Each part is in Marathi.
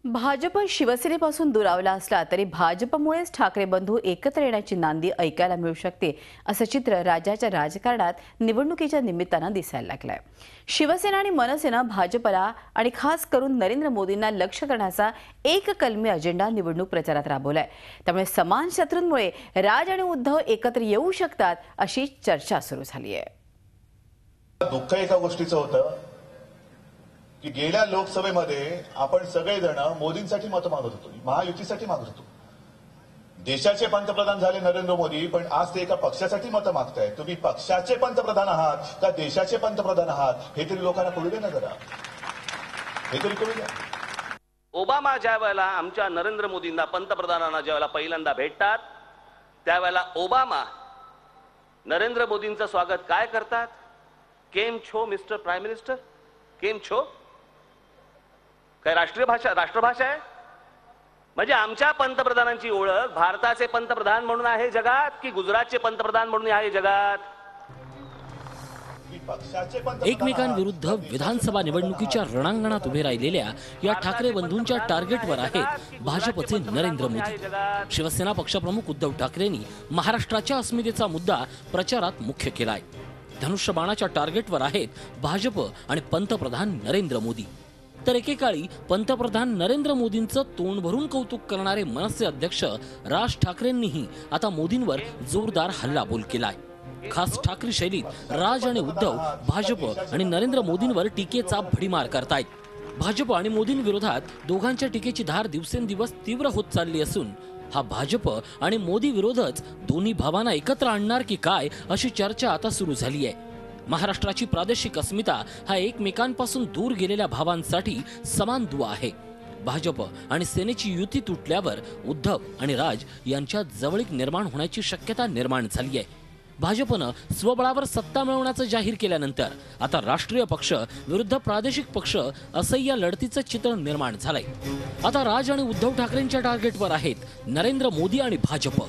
भाजप शिवसेनेपासून दुरावला असला तरी भाजपमुळेच ठाकरे बंधू एकत्र येण्याची नांदी ऐकायला मिळू शकते असं चित्र राज्याच्या राजकारणात निवडणुकीच्या निमित्तानं दिसायला लागलंय। शिवसेना आणि मनसेनं भाजपला आणि खास करून नरेंद्र मोदींना लक्ष करण्याचा एक कलमी अजेंडा निवडणूक प्रचारात राबवलाय। त्यामुळे समान शत्रूंमुळे राज आणि उद्धव एकत्र येऊ शकतात अशी चर्चा सुरू झाली आहे। दुःख एका गोष्टीचं होतं की गेल्या लोकसभेमध्ये आपण सगळेजण मोदींसाठी मत मागत होतो, महायुतीसाठी मागत होतो। देशाचे पंतप्रधान झाले नरेंद्र मोदी, पण आज ते एका पक्षासाठी मत मागताय। तुम्ही पक्षाचे पंतप्रधान आहात का देशाचे पंतप्रधान आहात हे तरी लोकांना कळू दे ना जरा, हे तरी कळू द्या। ओबामा ज्यावेळेला आमच्या नरेंद्र मोदींना पंतप्रधानांना ज्यावेळेला पहिल्यांदा भेटतात त्यावेळेला ओबामा नरेंद्र मोदींचं स्वागत काय करतात? केम छो मिस्टर प्राइम मिनिस्टर, केम छो? काय राष्ट्रभाषा आहे? म्हणजे आमच्या पंतप्रधानांची ओळख भारताचे पंतप्रधान म्हणून आहे जगात की गुजरातचे पंतप्रधान म्हणून आहे जगात? एकमेकांविरुद्ध विधानसभा निवडणुकीच्या रणांगणात उभे राहिलेल्या या ठाकरे बंधूंच्या टार्गेटवर आहेत भाजपचे नरेंद्र मोदी। शिवसेना पक्षप्रमुख उद्धव ठाकरेंनी महाराष्ट्राच्या अस्मितेचा मुद्दा प्रचारात मुख्य केलाय। धनुष्यबाणाच्या टार्गेटवर आहेत भाजप आणि पंतप्रधान नरेंद्र मोदी। तर एकेकाळी पंतप्रधान नरेंद्र मोदींचं तोंड भरून कौतुक करणारे मनसे अध्यक्ष राज ठाकरेंनीही आता मोदींवर जोरदार हल्लाबोल केलाय। खास ठाकरे शैलीत राज आणि उद्धव भाजप आणि नरेंद्र मोदींवर टीकेचा भडीमार करतायत। भाजप आणि मोदींविरोधात दोघांच्या टीकेची धार दिवसेंदिवस तीव्र होत चालली असून हा भाजप आणि मोदी विरोधच दोन्ही भावांना एकत्र आणणार की काय अशी चर्चा आता सुरू झाली आहे। महाराष्ट्राची प्रादेशिक अस्मिता हा एकमेकांपासून दूर गेलेल्या भावांसाठी समान दुवा आहे। भाजप आणि सेनेची युती तुटल्यावर उद्धव आणि राज यांच्यात जवळीक निर्माण होण्याची शक्यता निर्माण झाली आहे। भाजपनं स्वबळावर सत्ता मिळवण्याचं जाहीर केल्यानंतर आता राष्ट्रीय पक्ष विरुद्ध प्रादेशिक पक्ष असं या लढतीचं चित्र निर्माण झालंय। आता राज आणि उद्धव ठाकरेंच्या टार्गेटवर आहेत नरेंद्र मोदी आणि भाजप।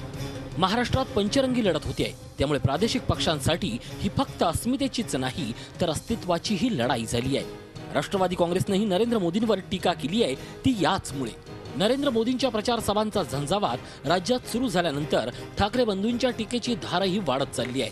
महाराष्ट्रात पंचरंगी लढत होते, त्यामुळे प्रादेशिक पक्षांसाठी ही फक्त अस्मितेचीच नाही तर अस्तित्वाचीही लढाई झाली आहे। राष्ट्रवादी काँग्रेसनेही नरेंद्र मोदींवर टीका केली आहे, ती याचमुळे। नरेंद्र मोदींच्या प्रचार सभांचा झंझावात राज्यात सुरू झाल्यानंतर ठाकरे बंधूंच्या टीकेची धारही वाढत चालली आहे।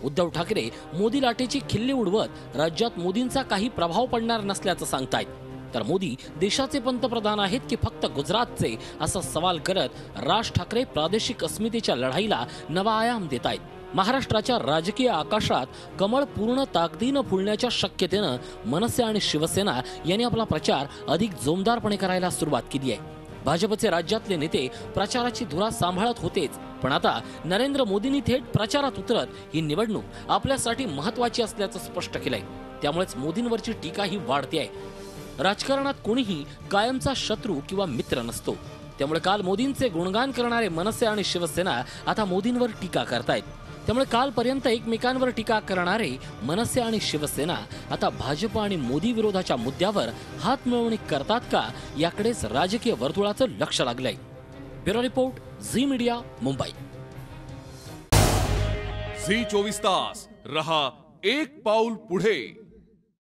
उद्धव ठाकरे मोदी लाटेची खिल्ली उडवत राज्यात मोदींचा काही प्रभाव पडणार नसल्याचं सांगतायत, तर मोदी देशाचे पंतप्रधान आहेत की फक्त गुजरातचे असा सवाल करत राज ठाकरे प्रादेशिक अस्मितेच्या लढाईला नवा आयाम देत आहेत। महाराष्ट्राच्या राजकीय आकाशात कमळ पूर्ण ताकदीनं फुलण्याच्या शक्यतेनं मनसे आणि शिवसेना यांनी आपला प्रचार अधिक जोमदारपणे करायला सुरुवात केली आहे। भाजपचे राज्यातले नेते प्रचाराची धुरा सांभाळत होतेच, पण आता नरेंद्र मोदींनी थेट प्रचारात उतरत ही निवडणूक आपल्यासाठी महत्त्वाची असल्याचं स्पष्ट केलंय। त्यामुळेच मोदींवरची टीका ही वाढते आहे। राजकारणात कोणीही कायमचा शत्रू किंवा मित्र नसतो, त्यामुळे काल मोदींचे गुणगान करणारे मनसे आणि शिवसेना आता मोदींवर टीका करतायत। त्यामुळे कालपर्यंत एकमेकांवर टीका करणारे मनसे आणि शिवसेना आता भाजप आणि मोदी विरोधाच्या मुद्द्यावर हात मिळवणी करतात का याकडेच राजकीय वर्तुळाचं लक्ष लागलंय। Bureau report, Zee media, Mumbai. Zee 24 तास रहा एक पाऊल पुढे।